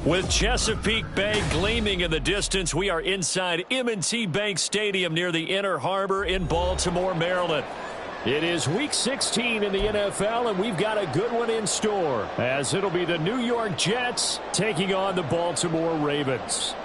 With Chesapeake Bay gleaming in the distance, we are inside M&T Bank Stadium near the Inner Harbor in Baltimore, Maryland. It is Week 16 in the NFL, and we've got a good one in store, as it'll be the New York Jets taking on the Baltimore Ravens.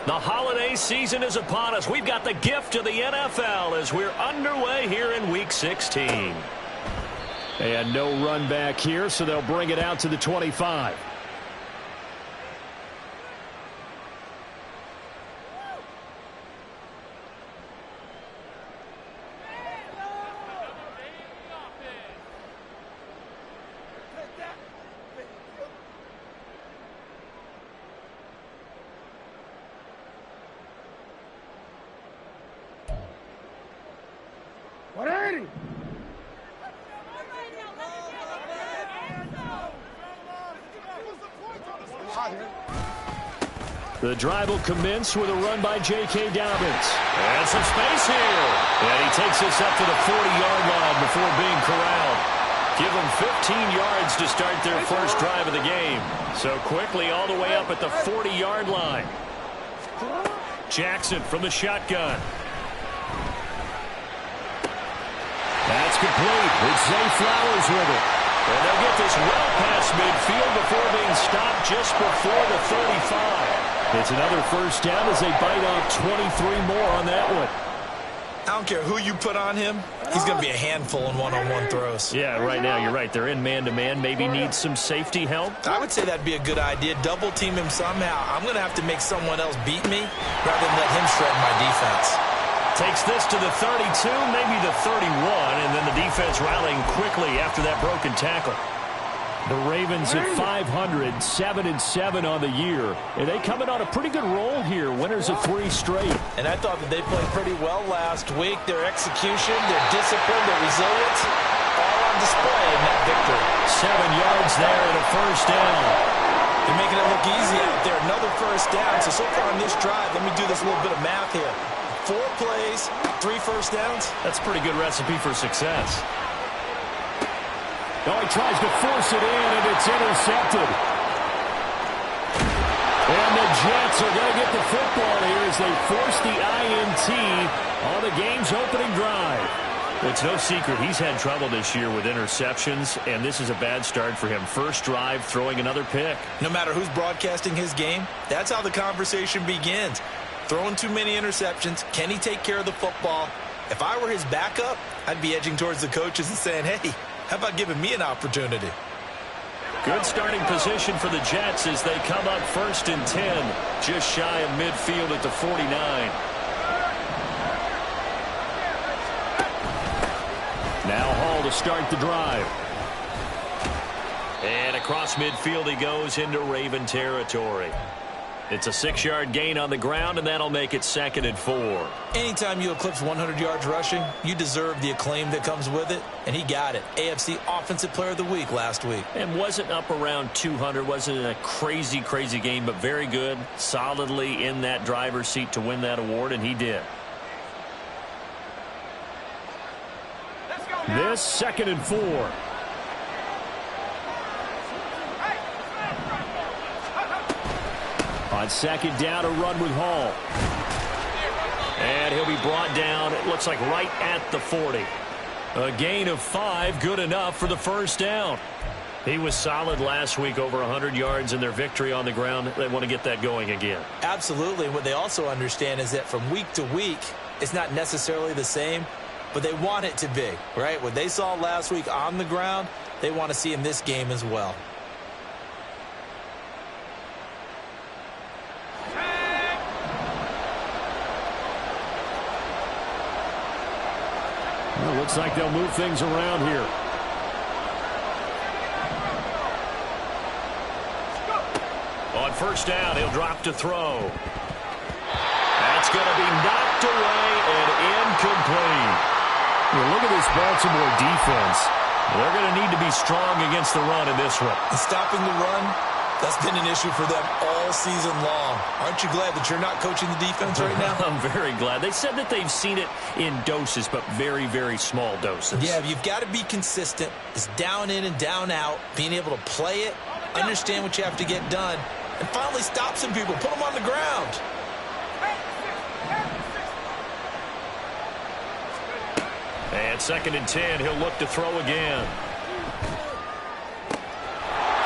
The holiday season is upon us. We've got the gift of the NFL as we're underway here in Week 16. And no run back here, so they'll bring it out to the 25. The drive will commence with a run by J.K. Dobbins. And some space here. And he takes this up to the 40-yard line before being corralled. Give them 15 yards to start their first drive of the game. So quickly all the way up at the 40-yard line. Jackson from the shotgun. That's complete. It's Zay Flowers with it. And they'll get this well past midfield before being stopped just before the 35. It's another first down as they bite off 23 more on that one. I don't care who you put on him. He's going to be a handful in one-on-one throws. Yeah, right now you're right. They're in man-to-man. Maybe need some safety help. I would say that'd be a good idea. Double team him somehow. I'm going to have to make someone else beat me rather than let him shred my defense. Takes this to the 32, maybe the 31, and then the defense rallying quickly after that broken tackle. The Ravens at 500, 7-7 on the year. And they coming on a pretty good roll here. Winners of 3 straight. And I thought that they played pretty well last week. Their execution, their discipline, their resilience, all on display in that victory. 7 yards there and a first down. They're making it look easy out there. Another first down. So far on this drive, let me do this little bit of math here. 4 plays, 3 first downs. That's a pretty good recipe for success. Oh, he tries to force it in, and it's intercepted. And the Jets are going to get the football here as they force the INT on the game's opening drive. It's no secret he's had trouble this year with interceptions, and this is a bad start for him. First drive, throwing another pick. No matter who's broadcasting his game, that's how the conversation begins. Throwing too many interceptions. Can he take care of the football? If I were his backup, I'd be edging towards the coaches and saying, hey, how about giving me an opportunity? Good starting position for the Jets as they come up 1st and 10, just shy of midfield at the 49. Now Hall to start the drive. And across midfield he goes into Raven territory. It's a 6-yard gain on the ground, and that'll make it 2nd and 4. Anytime you eclipse 100 yards rushing, you deserve the acclaim that comes with it, and he got it. AFC Offensive Player of the Week last week. And wasn't up around 200, wasn't a crazy, crazy game, but very good, solidly in that driver's seat to win that award, and he did. This 2nd and 4. On 2nd down, a run with Hall. And he'll be brought down, it looks like right at the 40. A gain of 5, good enough for the first down. He was solid last week, over 100 yards in their victory on the ground. They want to get that going again. Absolutely. What they also understand is that from week to week, it's not necessarily the same, but they want it to be, right? What they saw last week on the ground, they want to see in this game as well. Well, looks like they'll move things around here. On 1st down, he'll drop to throw. That's going to be knocked away and incomplete. Well, look at this Baltimore defense. They're going to need to be strong against the run in this one. And stopping the run, that's been an issue for them all season long. Aren't you glad that you're not coaching the defense right now? I'm very glad. They said that they've seen it in doses, but very, very small doses. Yeah, you've got to be consistent. It's down in and down out, being able to play it, understand what you have to get done, and finally stop some people, put them on the ground. And 2nd and 10, he'll look to throw again.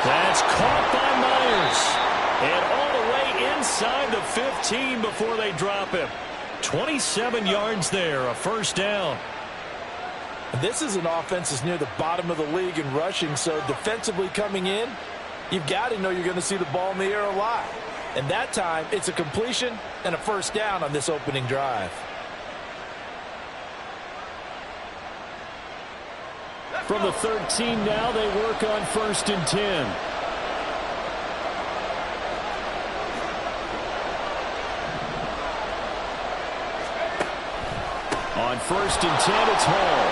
That's caught by Myers. And all the way inside the 15 before they drop him. 27 yards there, a first down. This is an offense that's near the bottom of the league in rushing, so defensively coming in, you've got to know you're going to see the ball in the air a lot. And that time, it's a completion and a first down on this opening drive. From the 13 now, they work on 1st and 10. On 1st and 10, it's Hall.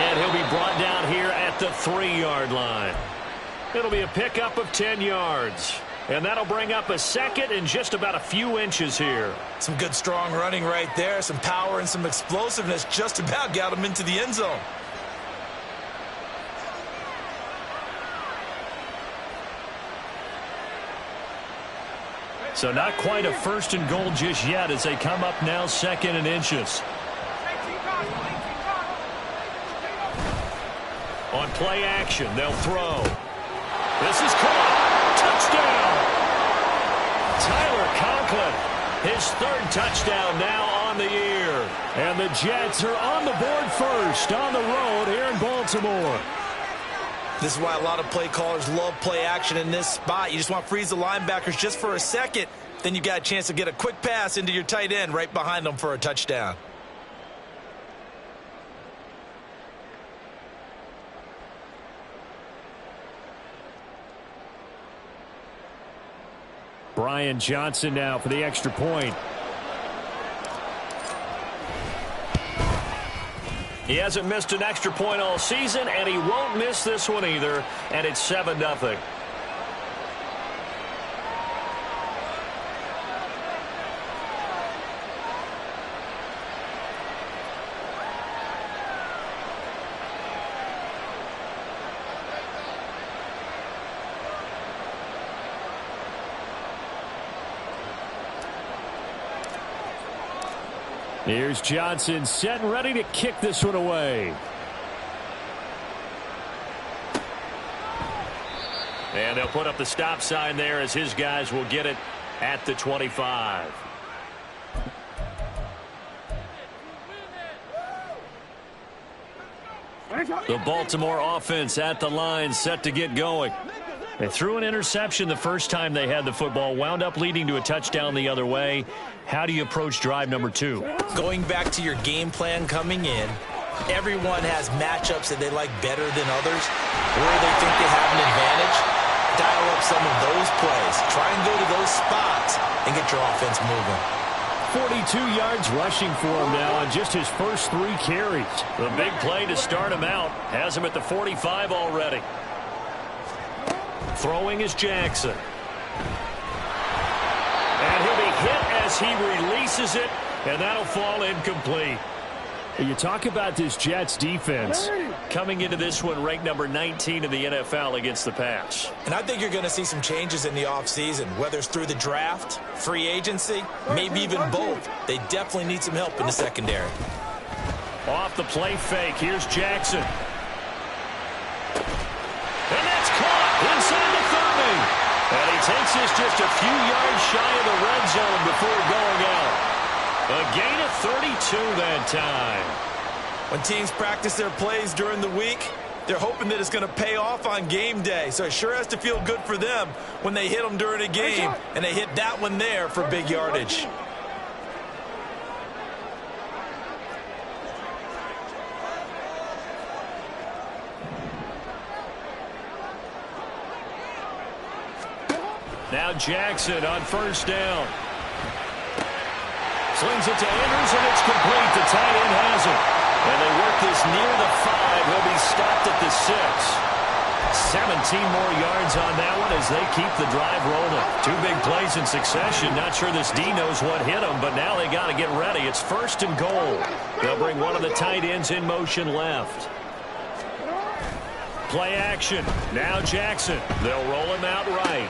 And he'll be brought down here at the 3-yard line. It'll be a pickup of 10 yards. And that'll bring up a second and just about a few inches here. Some good strong running right there. Some power and some explosiveness just about got him into the end zone. So not quite a 1st and goal just yet as they come up now 2nd and inches. On play action, they'll throw. This is caught. Touchdown. Tyler Conklin, his 3rd touchdown now on the year. And the Jets are on the board first on the road here in Baltimore. This is why a lot of play callers love play action in this spot. You just want to freeze the linebackers just for a second. Then you got a chance to get a quick pass into your tight end right behind them for a touchdown. Brian Johnson now for the extra point. He hasn't missed an extra point all season, and he won't miss this one either, and it's 7-0. Here's Johnson set and ready to kick this one away. And they'll put up the stop sign there as his guys will get it at the 25. The Baltimore offense at the line set to get going. They threw an interception the first time they had the football, wound up leading to a touchdown the other way. How do you approach drive number 2? Going back to your game plan coming in, everyone has matchups that they like better than others, where they think they have an advantage. Dial up some of those plays. Try and go to those spots and get your offense moving. 42 yards rushing for him now on just his first 3 carries. The big play to start him out has him at the 45 already. Throwing is Jackson. And he'll be hit as he releases it, and that'll fall incomplete. You talk about this Jets defense coming into this one ranked number 19 in the NFL against the pass. And I think you're going to see some changes in the offseason, whether it's through the draft, free agency, maybe even both. They definitely need some help in the secondary. Off the play fake, here's Jackson. And that's caught inside the 30. And he takes this just a few yards shy of the red zone before going out. A gain of 32 that time. When teams practice their plays during the week, they're hoping that it's going to pay off on game day. So it sure has to feel good for them when they hit them during a game, and they hit that one there for big yardage. Now Jackson on first down. Slings it to Andrews, and it's complete. The tight end has it. And they work this near the 5. He'll be stopped at the 6. 17 more yards on that one as they keep the drive rolling. 2 big plays in succession. Not sure this D knows what hit them, but now they got to get ready. It's 1st and goal. They'll bring one of the tight ends in motion left. Play action. Now Jackson. They'll roll him out right.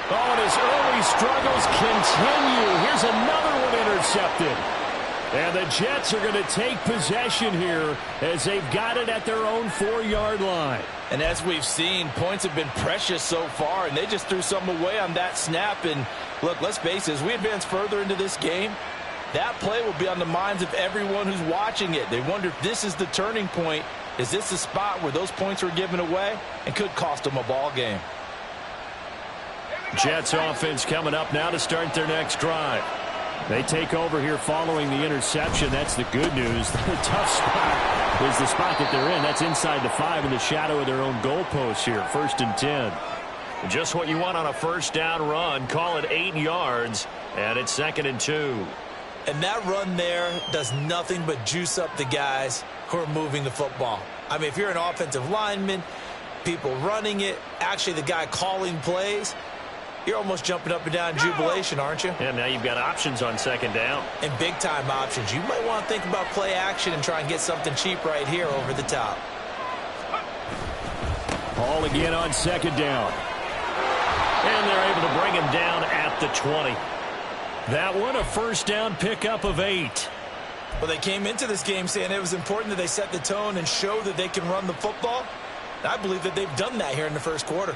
Oh, and his early struggles continue. Here's another one intercepted. And the Jets are going to take possession here as they've got it at their own 4-yard line. And as we've seen, points have been precious so far, and they just threw something away on that snap. And look, let's face it, as we advance further into this game, that play will be on the minds of everyone who's watching it. They wonder if this is the turning point. Is this the spot where those points were given away and could cost them a ball game? Jets offense coming up now to start their next drive. They take over here following the interception. That's the good news. The tough spot is the spot that they're in. That's inside the 5 in the shadow of their own goalpost here. 1st and 10. Just what you want on a 1st down run. Call it 8 yards, and it's 2nd and 2. And that run there does nothing but juice up the guys who are moving the football. I mean, if you're an offensive lineman, people running it, actually the guy calling plays, you're almost jumping up and down in jubilation, aren't you? And now you've got options on 2nd down. And big-time options. You might want to think about play action and try and get something cheap right here over the top. Ball again on 2nd down. And they're able to bring him down at the 20. That one, a 1st down pickup of 8. Well, they came into this game saying it was important that they set the tone and show that they can run the football. And I believe that they've done that here in the 1st quarter.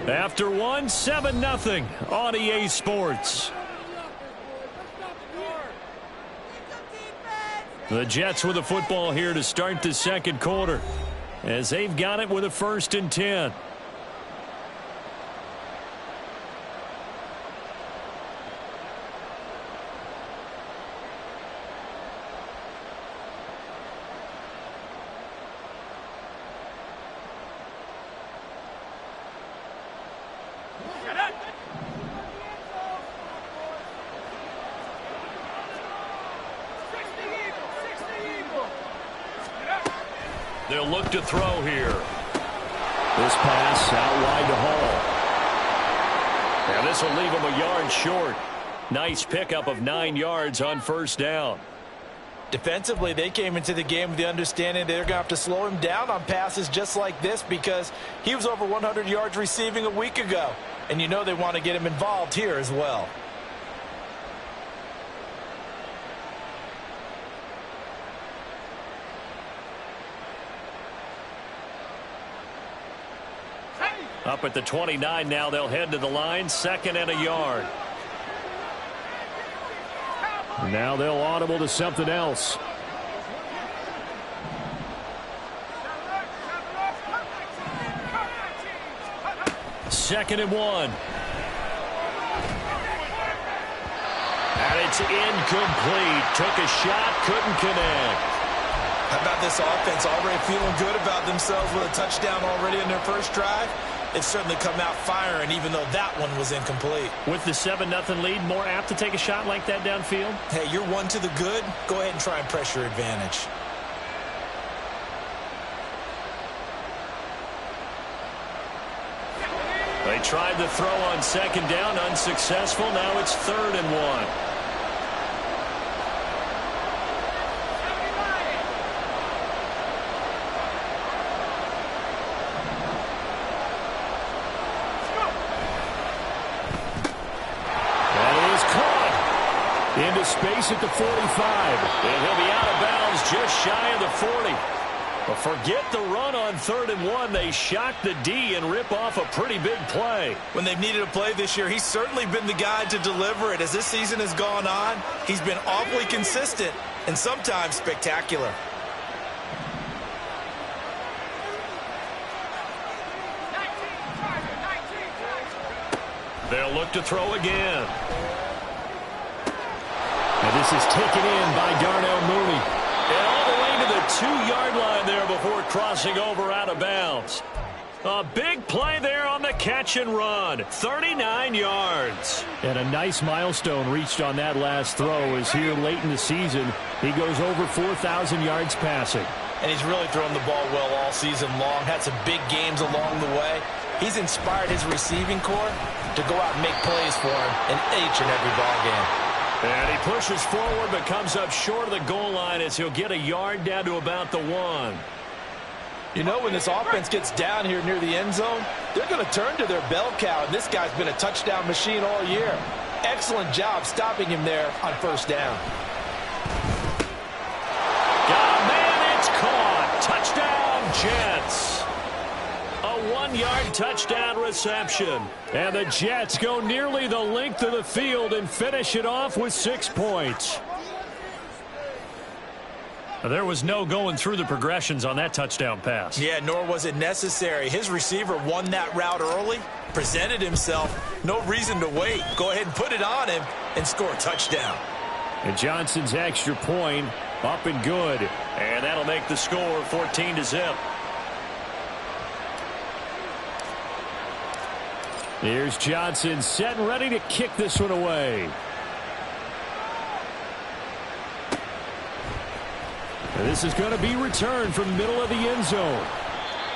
After 1, 7-0 on EA Sports. The Jets with the football here to start the 2nd quarter as they've got it with a 1st and 10. They'll look to throw here. This pass out wide to Hall. And this will leave him a yard short. Nice pickup of 9 yards on 1st down. Defensively, they came into the game with the understanding they're going to have to slow him down on passes just like this because he was over 100 yards receiving a week ago. And you know they want to get him involved here as well. Up at the 29 now, they'll head to the line, 2nd and a yard. Now they'll audible to something else. Second and 1. And it's incomplete. Took a shot, couldn't connect. How about this offense already feeling good about themselves with a touchdown already in their 1st drive? They've certainly come out firing, even though that one was incomplete. With the 7-0 lead, more apt to take a shot like that downfield? Hey, you're 1 to the good. Go ahead and try and press your advantage. They tried the throw on 2nd down, unsuccessful. Now it's 3rd and 1. Into space at the 45. And he'll be out of bounds just shy of the 40. But forget the run on 3rd and 1. They shock the D and rip off a pretty big play. When they've needed a play this year, he's certainly been the guy to deliver it. As this season has gone on, he's been awfully consistent and sometimes spectacular. They'll look to throw again. And this is taken in by Darnell Mooney. And all the way to the 2-yard line there before crossing over out of bounds. A big play there on the catch and run. 39 yards. And a nice milestone reached on that last throw as here late in the season, he goes over 4,000 yards passing. And he's really thrown the ball well all season long. Had some big games along the way. He's inspired his receiving corps to go out and make plays for him in each and every ball game. And he pushes forward but comes up short of the goal line as he'll get a yard down to about the 1. You know, when this offense gets down here near the end zone, they're going to turn to their bell cow, and this guy's been a touchdown machine all year. Excellent job stopping him there on first down. Got a man, it's caught. Touchdown, Jets. A 1-yard touchdown reception. And the Jets go nearly the length of the field and finish it off with 6 points. There was no going through the progressions on that touchdown pass. Yeah, nor was it necessary. His receiver won that route early, presented himself. No reason to wait. Go ahead and put it on him and score a touchdown. And Johnson's extra point up and good. And that'll make the score 14-0. Here's Johnson set and ready to kick this one away. And this is going to be returned from the middle of the end zone.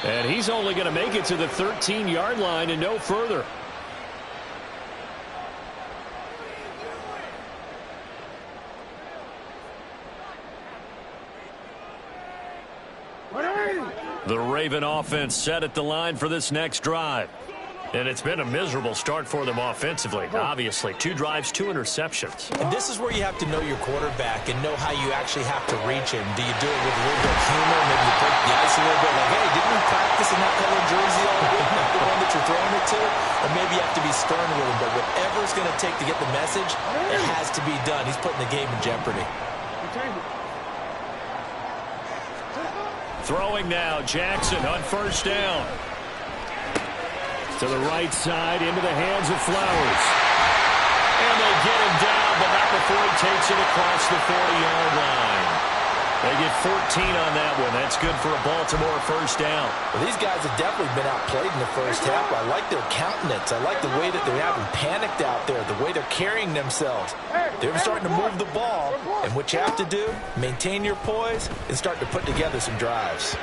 And he's only going to make it to the 13-yard line and no further. The Raven offense set at the line for this next drive. And it's been a miserable start for them offensively. Obviously, 2 drives, 2 interceptions. And this is where you have to know your quarterback and know how you actually have to reach him. Do you do it with a little bit of humor? Maybe you break the ice a little bit. Like, hey, didn't we practice in that color jersey all week? Not the one that you're throwing it to? Or maybe you have to be stern with him. But whatever it's going to take to get the message, it has to be done. He's putting the game in jeopardy. Throwing now, Jackson on first down. To the right side, into the hands of Flowers. And they get him down, but not before he takes it across the 40-yard line. They get 14 on that one. That's good for a Baltimore first down. Well, these guys have definitely been outplayed in the first half. I like their countenance. I like the way that they're having panicked out there, the way they're carrying themselves. They're starting to move the ball, and what you have to do, maintain your poise and start to put together some drives.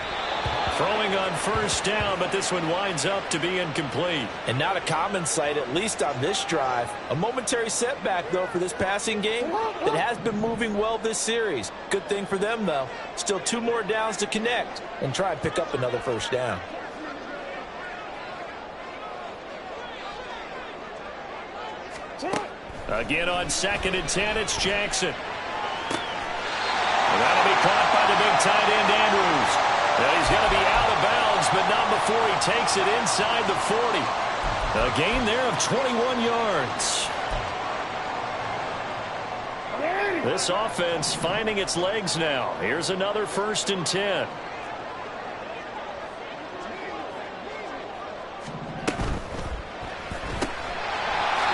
Throwing on first down, but this one winds up to be incomplete. And not a common sight, at least on this drive. A momentary setback, though, for this passing game that has been moving well this series. Good thing for them, though. Still 2 more downs to connect and try and pick up another first down. Again on 2nd and 10, it's Jackson. And that'll be caught by the big tight end, Andrews. Now he's going to be out of bounds, but not before he takes it inside the 40. A gain there of 21 yards. This offense finding its legs now. Here's another 1st and 10.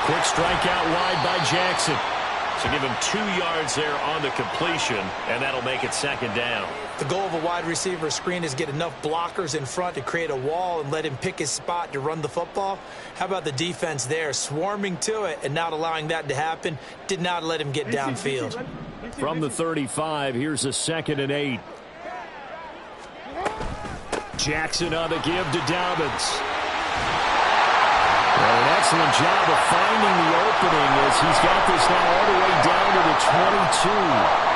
Quick strike out wide by Jackson. So give him 2 yards there on the completion, and that'll make it 2nd down. The goal of a wide receiver screen is get enough blockers in front to create a wall and let him pick his spot to run the football. How about the defense there, swarming to it and not allowing that to happen? Did not let him get downfield. From the 35, here's a 2nd and 8. Jackson on the give to Dobbins. Well, an excellent job of finding the opening as he's got this now all the way down to the 22.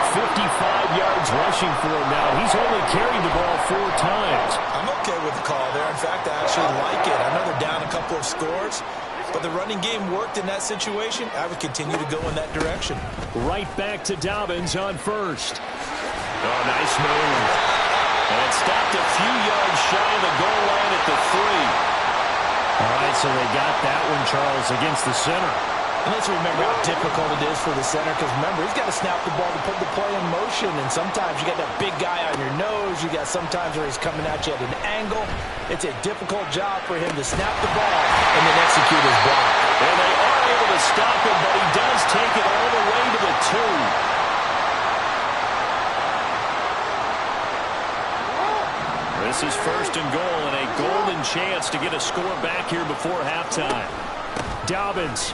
55 yards rushing for him now. He's only carried the ball 4 times. I'm okay with the call there. In fact, I actually like it. I know they're down a couple of scores, but the running game worked in that situation. I would continue to go in that direction. Right back to Dobbins on first. Oh, nice move. And it stopped a few yards shy of the goal line at the 3. All right, so they got that one, Charles, against the center. And let's remember how difficult it is for the center, because remember, he's got to snap the ball to put the play in motion, and sometimes you got that big guy on your nose. You got sometimes where he's coming at you at an angle. It's a difficult job for him to snap the ball and then execute his block. And they are able to stop him, but he does take it all the way to the 2. This is 1st and goal and a golden chance to get a score back here before halftime. Dobbins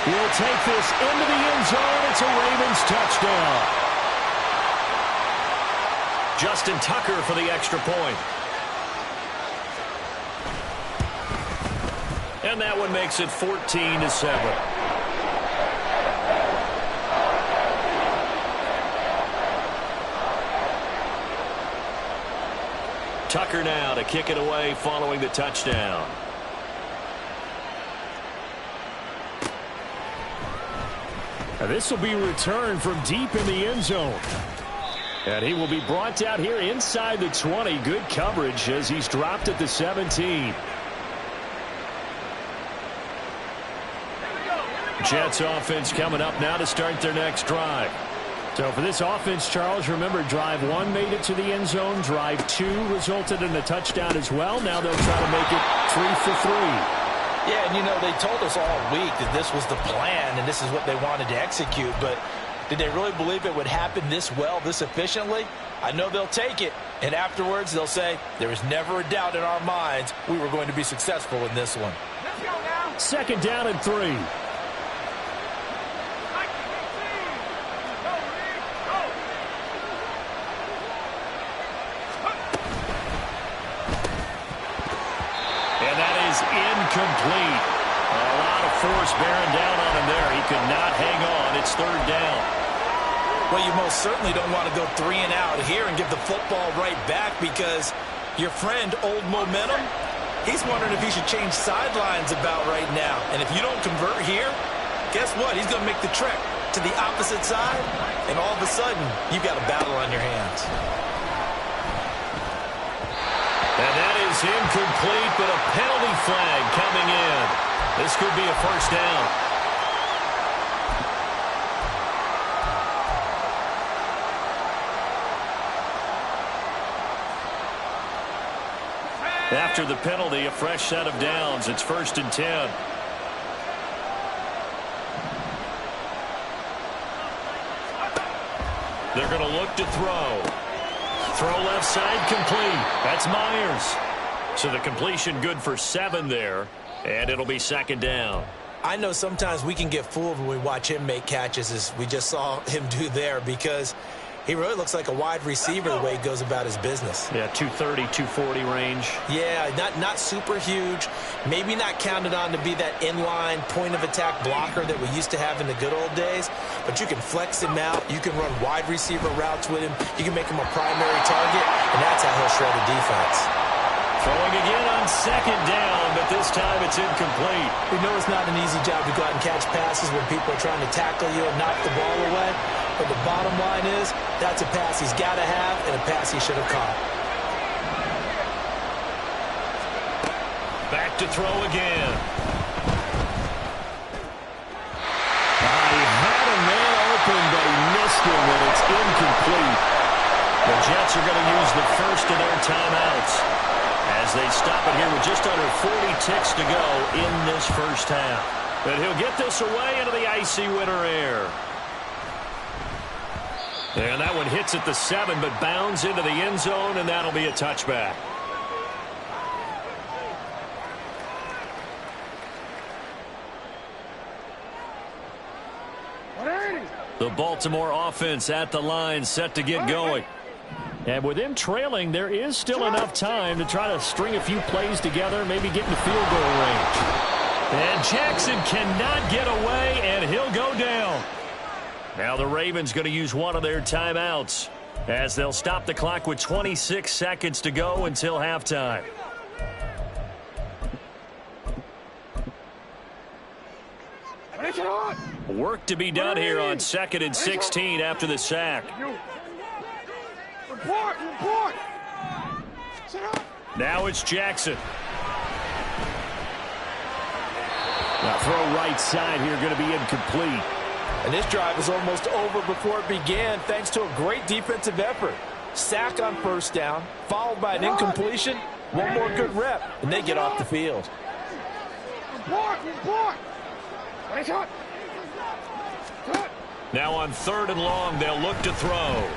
will take this into the end zone. It's a Ravens touchdown. Justin Tucker for the extra point. And that one makes it 14-7. Tucker now to kick it away following the touchdown. Now this will be returned from deep in the end zone. And he will be brought out here inside the 20. Good coverage as he's dropped at the 17. Jets offense coming up now to start their next drive. So for this offense, Charles, remember drive 1 made it to the end zone. Drive 2 resulted in a touchdown as well. Now they'll try to make it 3 for 3. Yeah, and you know, they told us all week that this was the plan and this is what they wanted to execute. But did they really believe it would happen this well, this efficiently? I know they'll take it. And afterwards, they'll say, there was never a doubt in our minds we were going to be successful in this one. 2nd down and 3. Incomplete. A lot of force bearing down on him there. He could not hang on. It's 3rd down. Well, you most certainly don't want to go 3 and out here and give the football right back because your friend, Old Momentum, he's wondering if he should change sidelines about right now. And if you don't convert here, guess what? He's going to make the trek to the opposite side, and all of a sudden, you've got a battle on your hands. And that is incomplete, but a penalty flag coming in. This could be a 1st down. After the penalty, a fresh set of downs. It's 1st and 10. They're going to look to throw. Throw left side complete. That's Myers. So the completion good for 7 there. And it'll be 2nd down. I know sometimes we can get fooled when we watch him make catches as we just saw him do there because he really looks like a wide receiver the way he goes about his business. Yeah, 230, 240 range. Yeah, not super huge. Maybe not counted on to be that inline point-of-attack blocker that we used to have in the good old days. But you can flex him out. You can run wide receiver routes with him. You can make him a primary target, and that's how he'll shred a defense. Throwing again on 2nd down, but this time it's incomplete. We know it's not an easy job to go out and catch passes when people are trying to tackle you and knock the ball away. But the bottom line is, that's a pass he's got to have and a pass he should have caught. Back to throw again. He had a man open, but he missed him, and it's incomplete. The Jets are going to use the first of their timeouts as they stop it here with just under 40 ticks to go in this first half. And he'll get this away into the icy winter air. And that one hits at the 7, but bounds into the end zone, and that'll be a touchback. The Baltimore offense at the line, set to get going. And with them trailing, there is still enough time to try to string a few plays together, maybe get in the field goal range. And Jackson cannot get away, and he'll go down. Now the Ravens going to use one of their timeouts as they'll stop the clock with 26 seconds to go until halftime. Work to be done here on 2nd and 16 after the sack. Now it's Jackson. Now throw right side here going to be incomplete. And this drive is almost over before it began thanks to a great defensive effort. Sack on 1st down, followed by an incompletion. One more good rep, and they get off the field. Now on 3rd and long, they'll look to throw.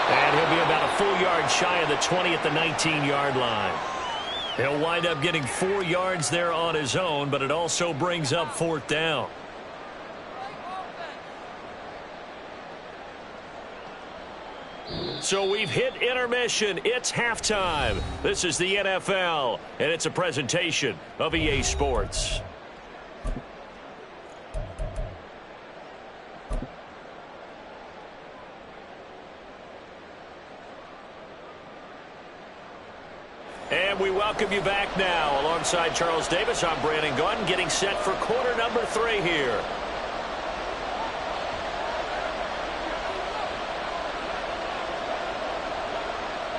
And he'll be about a full yard shy of the 20 at the 19-yard line. He'll wind up getting 4 yards there on his own, but it also brings up 4th down. So we've hit intermission. It's halftime. This is the NFL, and it's a presentation of EA Sports. And we welcome you back now. Alongside Charles Davis, I'm Brandon Gunn, getting set for quarter number 3 here.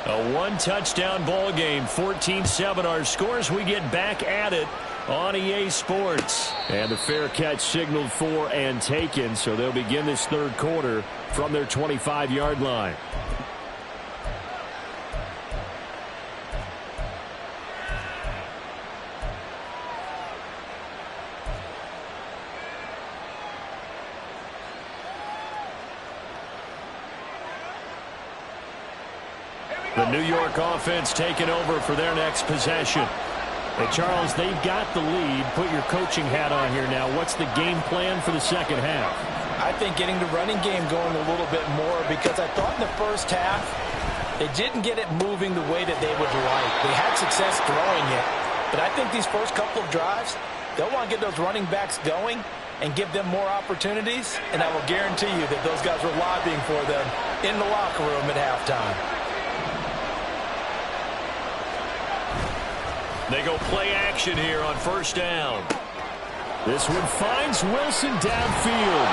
A 1-touchdown ball game, 14-7 our scores. We get back at it on EA Sports. And the fair catch signaled for and taken, so they'll begin this 3rd quarter from their 25-yard line. The New York offense taking over for their next possession. Hey, Charles, they've got the lead. Put your coaching hat on here now. What's the game plan for the second half? I think getting the running game going a little bit more, because I thought in the first half they didn't get it moving the way that they would like. They had success throwing it, but I think these first couple of drives, they'll want to get those running backs going and give them more opportunities, and I will guarantee you that those guys were lobbying for them in the locker room at halftime. They go play action here on 1st down. This one finds Wilson downfield.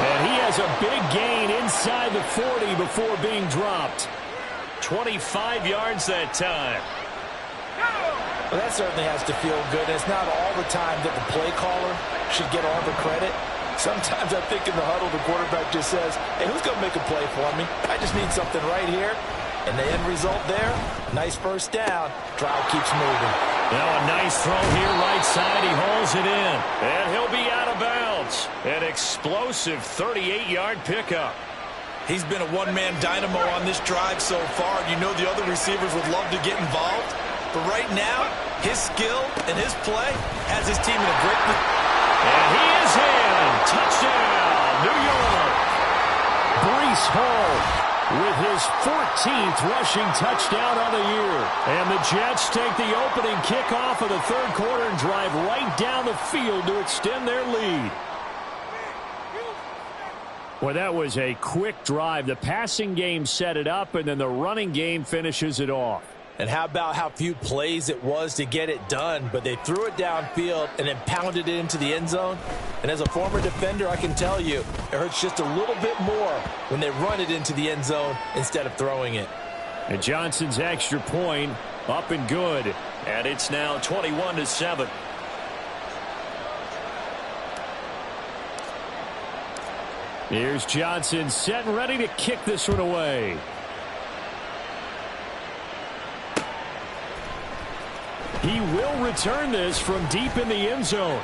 And he has a big gain inside the 40 before being dropped. 25 yards that time. Well, that certainly has to feel good. It's not all the time that the play caller should get all the credit. Sometimes I think in the huddle, the quarterback just says, hey, who's going to make a play for me? I just need something right here. And the end result there, nice 1st down. Drive keeps moving. Now a nice throw here, right side. He hauls it in. And he'll be out of bounds. An explosive 38-yard pickup. He's been a one-man dynamo on this drive so far. You know the other receivers would love to get involved. But right now, his skill and his play has his team in a great position. And he is in. Touchdown, New York. Breece Hall with his 14th rushing touchdown on the year. And the Jets take the opening kickoff of the 3rd quarter and drive right down the field to extend their lead. Well, that was a quick drive. The passing game set it up, and then the running game finishes it off. And how about how few plays it was to get it done, but they threw it downfield and then pounded it into the end zone. And as a former defender, I can tell you, it hurts just a little bit more when they run it into the end zone instead of throwing it. And Johnson's extra point up and good. And it's now 21-7. Here's Johnson set and ready to kick this one away. He will return this from deep in the end zone.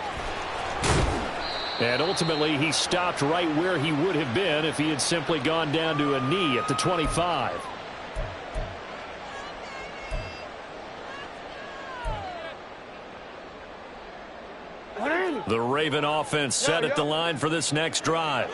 And ultimately, he stopped right where he would have been if he had simply gone down to a knee at the 25. The Raven offense set at the line for this next drive.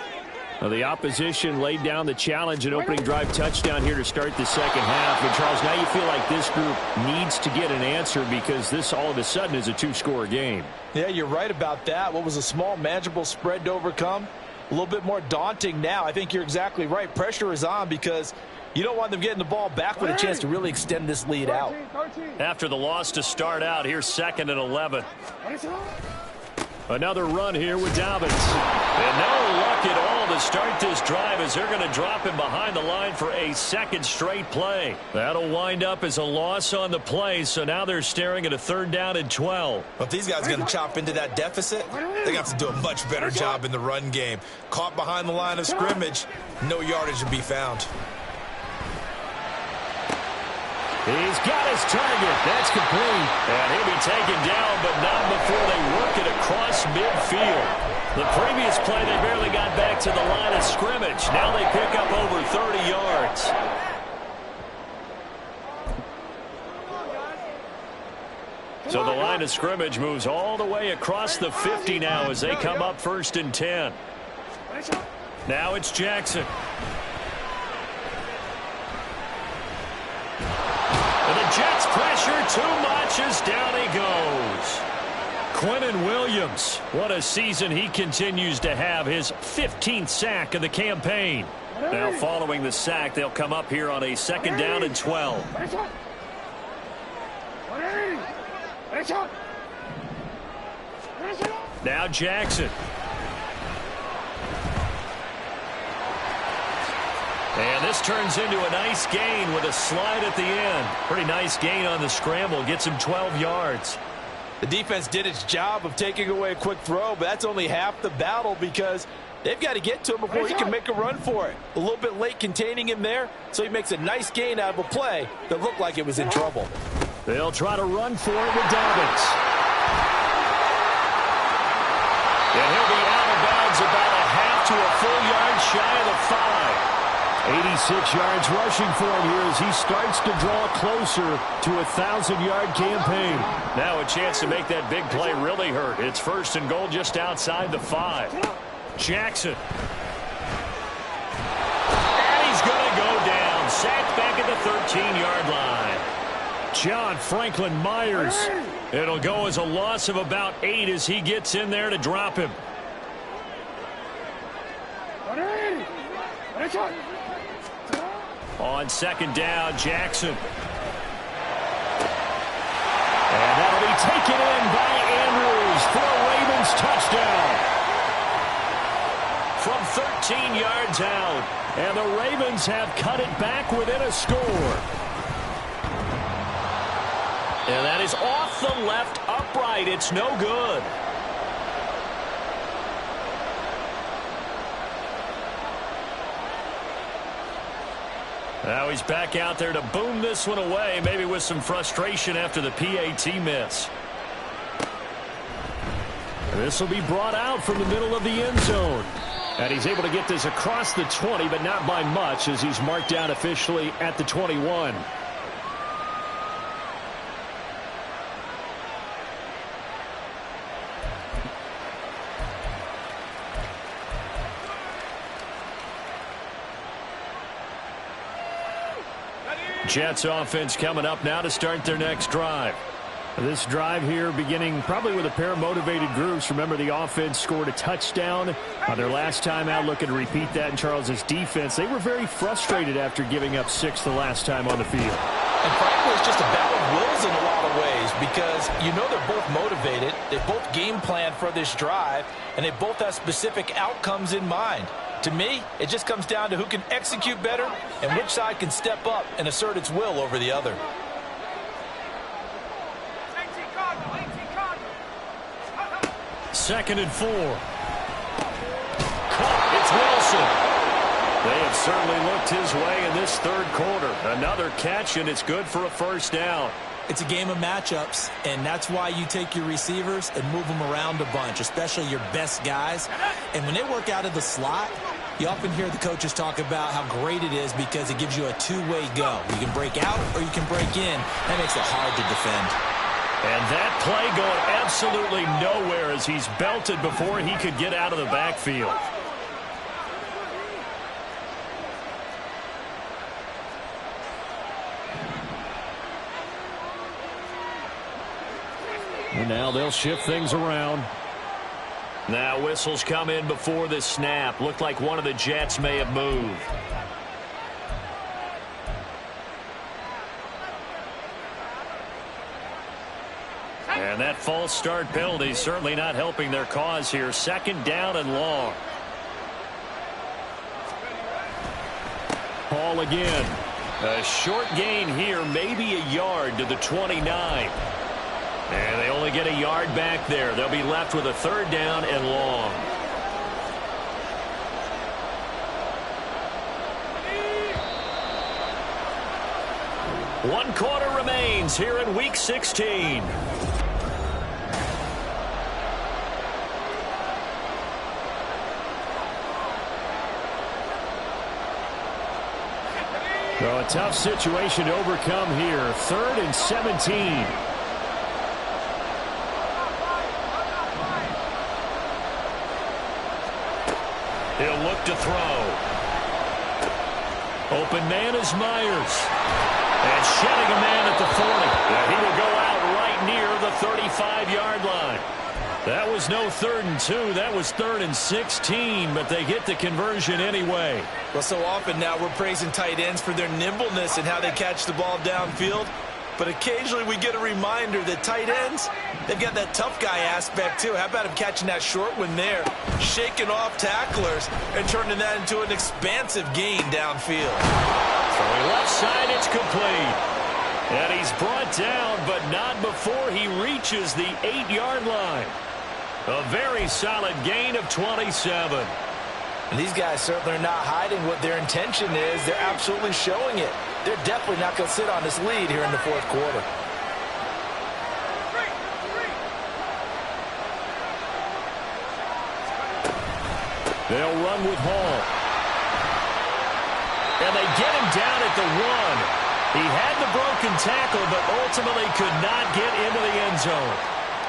Now, the opposition laid down the challenge and opening drive touchdown here to start the second half. And, Charles, now you feel like this group needs to get an answer because this all of a sudden is a 2-score game. Yeah, you're right about that. What was a small, manageable spread to overcome, a little bit more daunting now. I think you're exactly right. Pressure is on because you don't want them getting the ball back with a chance to really extend this lead out. After the loss to start out, here's 2nd and 11. Another run here with Dobbins. And no luck at all to start this drive as they're going to drop him behind the line for a 2nd straight play. That'll wind up as a loss on the play, so now they're staring at a 3rd down and 12. But if these guys are going to chop into that deficit, they got to do a much better job in the run game. Caught behind the line of scrimmage, no yardage to be found. He's got his target. That's complete. And he'll be taken down, but not before they work it across midfield. The previous play, they barely got back to the line of scrimmage. Now they pick up over 30 yards. So the line of scrimmage moves all the way across the 50 now as they come up 1st and 10. Now it's Jackson. And the Jets pressure too much as down he goes. Quinnen Williams, what a season he continues to have, his 15th sack of the campaign. Now following the sack, they'll come up here on a 2nd down and 12. Now Jackson. And this turns into a nice gain with a slide at the end. Pretty nice gain on the scramble. Gets him 12 yards. The defense did its job of taking away a quick throw, but that's only half the battle because they've got to get to him before he can make a run for it. A little bit late containing him there, so he makes a nice gain out of a play that looked like it was in trouble. They'll try to run for it with Dobbins. And he'll be out of bounds about a half to a full yard shy of the 5. 86 yards rushing for him here as he starts to draw closer to a 1,000-yard campaign. Now a chance to make that big play really hurt. It's 1st and goal just outside the 5. Jackson. And he's going to go down. Sacked back at the 13-yard line. John Franklin Myers. It'll go as a loss of about 8 as he gets in there to drop him. On 2nd down, Jackson. And that'll be taken in by Andrews for a Ravens touchdown. From 13 yards out. And the Ravens have cut it back within a score. And that is off the left upright. It's no good. Now he's back out there to boom this one away, maybe with some frustration after the PAT miss. This will be brought out from the middle of the end zone. And he's able to get this across the 20, but not by much as he's marked down officially at the 21. Jets offense coming up now to start their next drive. This drive here beginning probably with a pair of motivated groups. Remember, the offense scored a touchdown on their last time out. Looking to repeat that in Charles's defense. They were very frustrated after giving up 6 the last time on the field. And frankly, it's just a battle of wills in a lot of ways because you know they're both motivated. They both game plan for this drive, and they both have specific outcomes in mind. To me, it just comes down to who can execute better and which side can step up and assert its will over the other. Second and 4. It's Wilson. They have certainly looked his way in this 3rd quarter. Another catch, and it's good for a 1st down. It's a game of matchups, and that's why you take your receivers and move them around a bunch, especially your best guys. And when they work out of the slot, you often hear the coaches talk about how great it is because it gives you a two-way go. You can break out or you can break in. That makes it hard to defend. And that play going absolutely nowhere as he's belted before he could get out of the backfield. And now they'll shift things around. Now whistles come in before the snap. Looked like one of the Jets may have moved. And that false start penalty certainly not helping their cause here. 2nd down and long. Ball again. A short gain here, maybe a yard to the 29. And they only get a yard back there. They'll be left with a 3rd down and long. 1 quarter remains here in Week 16. So a tough situation to overcome here. 3rd and 17. He'll look to throw. Open man is Myers. And shedding a man at the 40. And he will go out right near the 35-yard line. That was no 3rd and 2. That was 3rd and 16, but they get the conversion anyway. Well, so often now we're praising tight ends for their nimbleness and how they catch the ball downfield. But occasionally we get a reminder that tight ends, they've got that tough guy aspect too. How about him catching that short one there, shaking off tacklers, and turning that into an expansive gain downfield. Throwing left side, it's complete. And he's brought down, but not before he reaches the 8-yard line. A very solid gain of 27. And these guys certainly are not hiding what their intention is. They're absolutely showing it. They're definitely not going to sit on this lead here in the 4th quarter. They'll run with Hall. And they get him down at the 1. He had the broken tackle, but ultimately could not get into the end zone.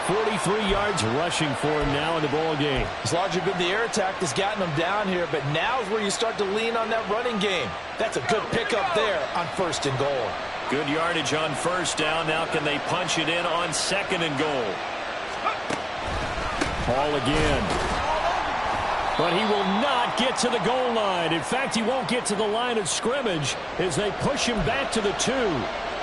43 yards rushing for him now in the ball game. As largely been the air attack that's gotten him down here, but now is where you start to lean on that running game. That's a good pickup there on 1st and goal. Good yardage on 1st down. Now can they punch it in on 2nd and goal? Hall again. But he will not get to the goal line. In fact, he won't get to the line of scrimmage as they push him back to the 2.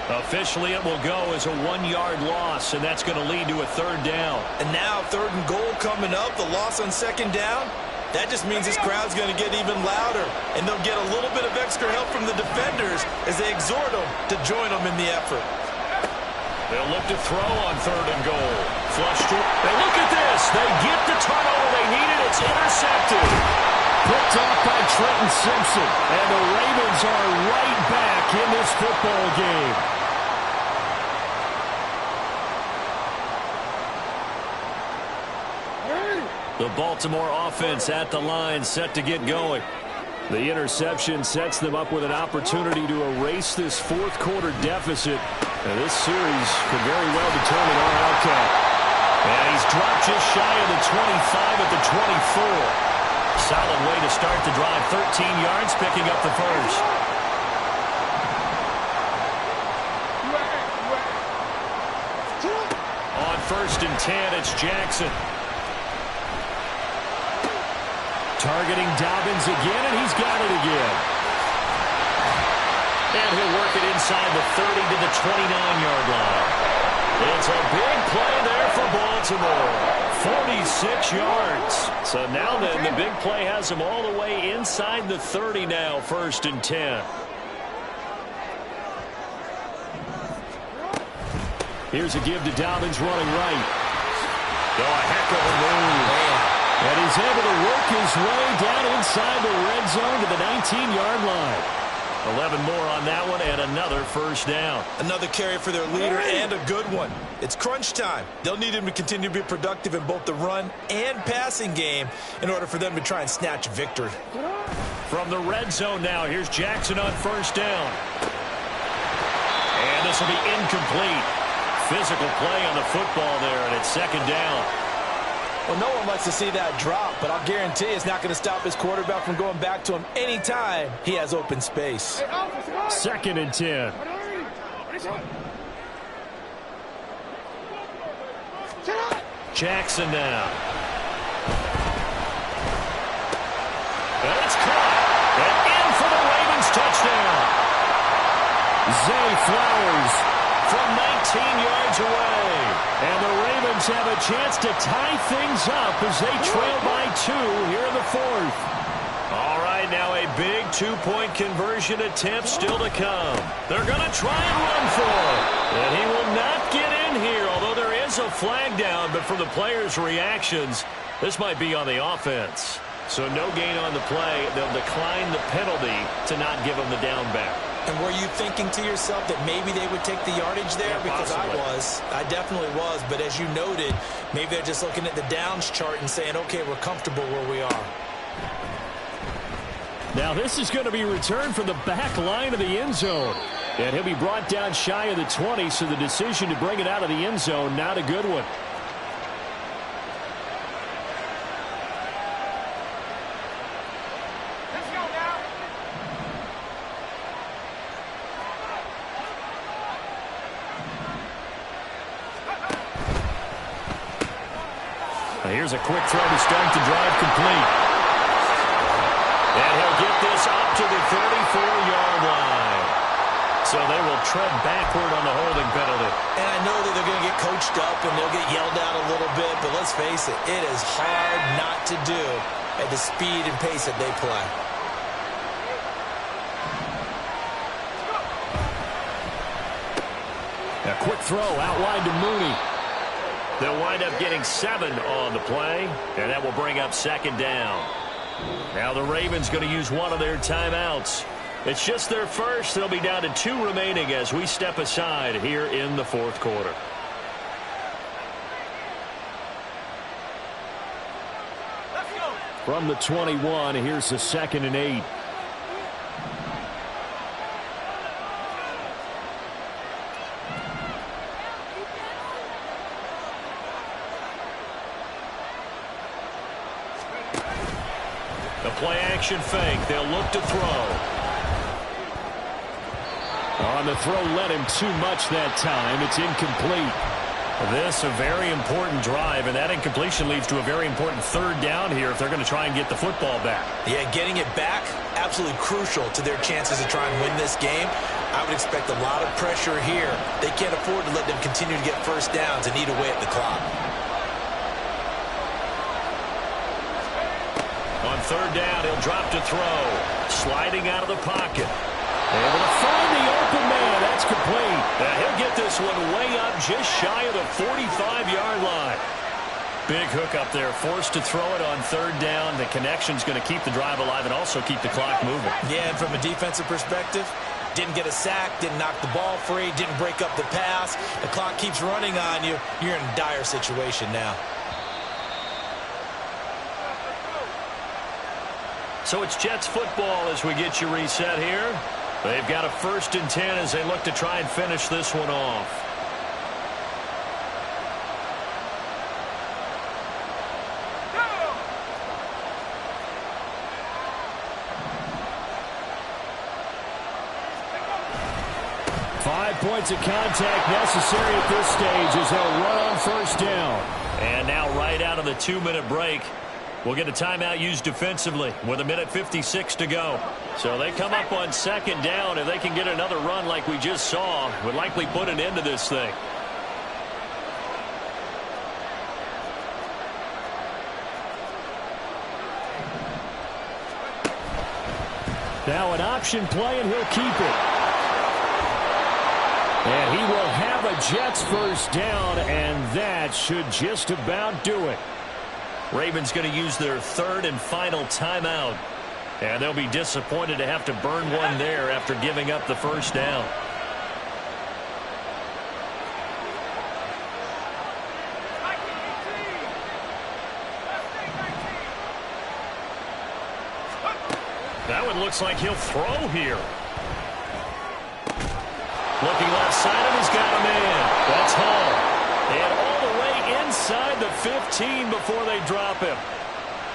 Officially, it will go as a 1-yard loss, and that's going to lead to a 3rd down. And now 3rd and goal coming up, the loss on 2nd down. That just means this crowd's going to get even louder, and they'll get a little bit of extra help from the defenders as they exhort them to join them in the effort. They'll look to throw on 3rd and goal. Flushed it. They look at this. They get the turnover they needed. It's intercepted. Picked off by Trenton Simpson. And the Ravens are right back in this football game. The Baltimore offense at the line, set to get going. The interception sets them up with an opportunity to erase this 4th quarter deficit. And this series could very well determine our outcome. And he's dropped just shy of the 25 at the 24. Solid way to start the drive. 13 yards, picking up the 1st. On 1st and 10, it's Jackson. Targeting Dobbins again, and he's got it again. And he'll work it inside the 30 to the 29-yard line. It's a big play there for Baltimore. 46 yards. So now then, the big play has him all the way inside the 30 now, 1st and 10. Here's a give to Dobbins running right. Oh, a heck of a move. And he's able to work his way down inside the red zone to the 19-yard line. 11 more on that one, and another 1st down. Another carry for their leader, and a good one. It's crunch time. They'll need him to continue to be productive in both the run and passing game in order for them to try and snatch a victory. From the red zone now, here's Jackson on 1st down. And this will be incomplete. Physical play on the football there, and it's 2nd down. Well, no one likes to see that drop, but I'll guarantee it's not going to stop his quarterback from going back to him anytime he has open space. 2nd and 10. Jackson now. And it's caught. And in for the Ravens touchdown. Zay Flowers from 19 yards away. And the Ravens have a chance to tie things up as they trail by 2 here in the 4th. All right, now a big 2-point conversion attempt still to come. They're going to try and run for it. And he will not get in here, although there is a flag down. But from the players' reactions, this might be on the offense. So no gain on the play. They'll decline the penalty to not give him the down back. And were you thinking to yourself that maybe they would take the yardage there? Yeah, because possibly. I definitely was. But as you noted, maybe they're just looking at the downs chart and saying, okay, we're comfortable where we are. Now this is going to be returned from the back line of the end zone. And he'll be brought down shy of the 20, so the decision to bring it out of the end zone, not a good one. Here's a quick throw to start the drive complete. And he'll get this up to the 34-yard line. So they will tread backward on the holding penalty. And I know that they're going to get coached up and they'll get yelled at a little bit, but let's face it, it is hard not to do at the speed and pace that they play. A quick throw out wide to Mooney. They'll wind up getting 7 on the play, and that will bring up second down. Now the Ravens going to use one of their timeouts. It's just their first. They'll be down to 2 remaining as we step aside here in the fourth quarter. From the 21, here's the 2nd and 8. The play action fake. They'll look to throw. On the throw, let him too much that time. It's incomplete. This a very important drive, and that incompletion leads to a very important third down here if they're going to try and get the football back. Yeah, getting it back, absolutely crucial to their chances to try and win this game. I would expect a lot of pressure here. They can't afford to let them continue to get first downs and eat away at the clock. On third down, he'll drop to throw. Sliding out of the pocket. Able to find the open man. That's complete. He'll get this one way up just shy of the 45-yard line. Big hook up there. Forced to throw it on third down. The connection's going to keep the drive alive and also keep the clock moving. Yeah, and from a defensive perspective, didn't get a sack, didn't knock the ball free, didn't break up the pass. The clock keeps running on you. You're in a dire situation now. So it's Jets football as we get you reset here. They've got a 1st and 10 as they look to try and finish this one off. Five points of contact necessary at this stage as they'll run on first down. And now right out of the 2-minute break, we'll get a timeout used defensively with 1:56 to go. So they come up on second down. If they can get another run like we just saw, would likely put an end to this thing. Now an option play, and he'll keep it. And he will have a Jets first down, and that should just about do it. Ravens going to use their 3rd and final timeout. And they'll be disappointed to have to burn one there after giving up the first down. That one looks like he'll throw here. Looking left side of him, he's got a man. That's Hall. And all the way inside the 15 before they drop him.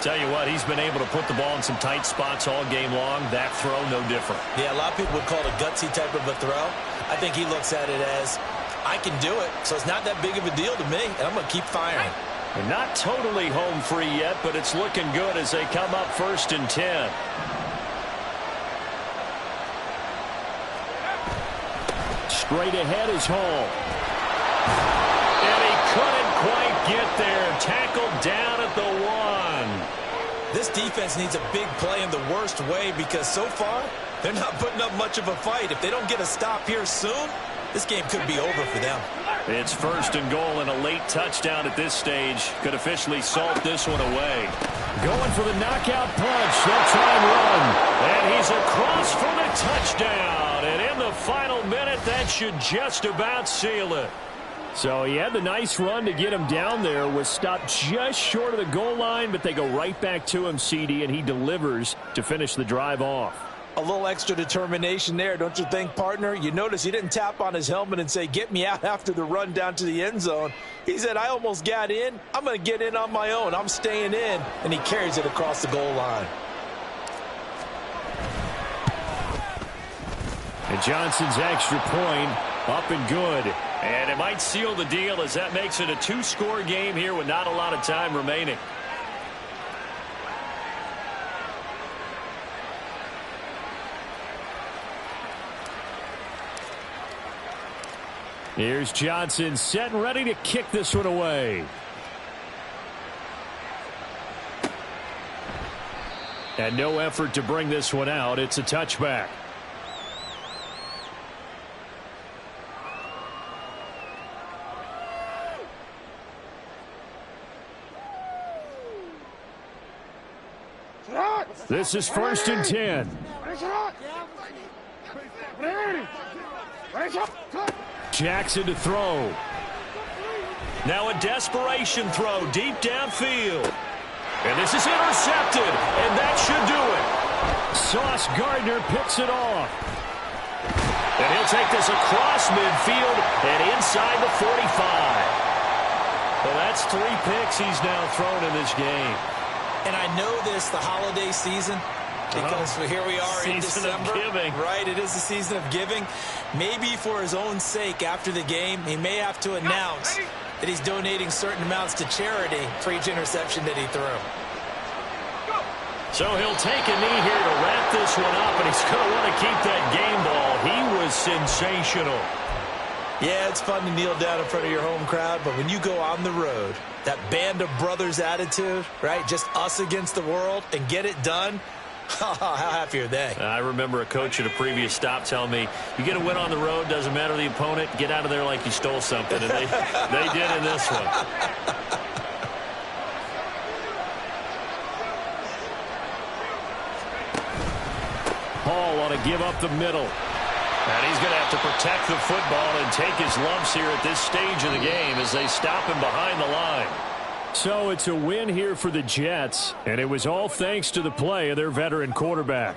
Tell you what, he's been able to put the ball in some tight spots all game long. That throw, no different. Yeah, a lot of people would call it a gutsy type of a throw. I think he looks at it as, I can do it, so it's not that big of a deal to me, and I'm going to keep firing. They're not totally home free yet, but it's looking good as they come up 1st and 10. Straight ahead is Hall. And he couldn't quite get there. Tackled down at the 1. This defense needs a big play in the worst way because so far, they're not putting up much of a fight. If they don't get a stop here soon, this game could be over for them. It's 1st and goal, and a late touchdown at this stage could officially salt this one away. Going for the knockout punch. They'll try and run. And he's across for the touchdown. And the final minute. That should just about seal it. So he had the nice run to get him down there, was stopped just short of the goal line, but they go right back to him, CD, and he delivers to finish the drive off. A little extra determination there, don't you think, partner? You notice he didn't tap on his helmet and say, get me out after the run down to the end zone. He said, I almost got in. I'm going to get in on my own. I'm staying in. And he carries it across the goal line. And Johnson's extra point up and good. And it might seal the deal as that makes it a two-score game here with not a lot of time remaining. Here's Johnson set and ready to kick this one away. And no effort to bring this one out. It's a touchback. This is 1st and 10. Jackson to throw. Now a desperation throw deep downfield. And this is intercepted, and that should do it. Sauce Gardner picks it off. And he'll take this across midfield and inside the 45. Well, that's 3 picks he's now thrown in this game. And I know this, the holiday season, because here we are in December. Right, it is the season of giving. Maybe for his own sake after the game, he may have to announce that he's donating certain amounts to charity for each interception that he threw. So he'll take a knee here to wrap this one up, and he's going to want to keep that game ball. He was sensational. Yeah, it's fun to kneel down in front of your home crowd, but when you go on the road, that band of brothers attitude, right, just us against the world, and get it done, how happy are they? I remember a coach at a previous stop telling me, you get a win on the road, doesn't matter the opponent, get out of there like you stole something, and they did in this one. Hall ought to give up the middle. And he's going to have to protect the football and take his lumps here at this stage of the game as they stop him behind the line. So it's a win here for the Jets, and it was all thanks to the play of their veteran quarterback.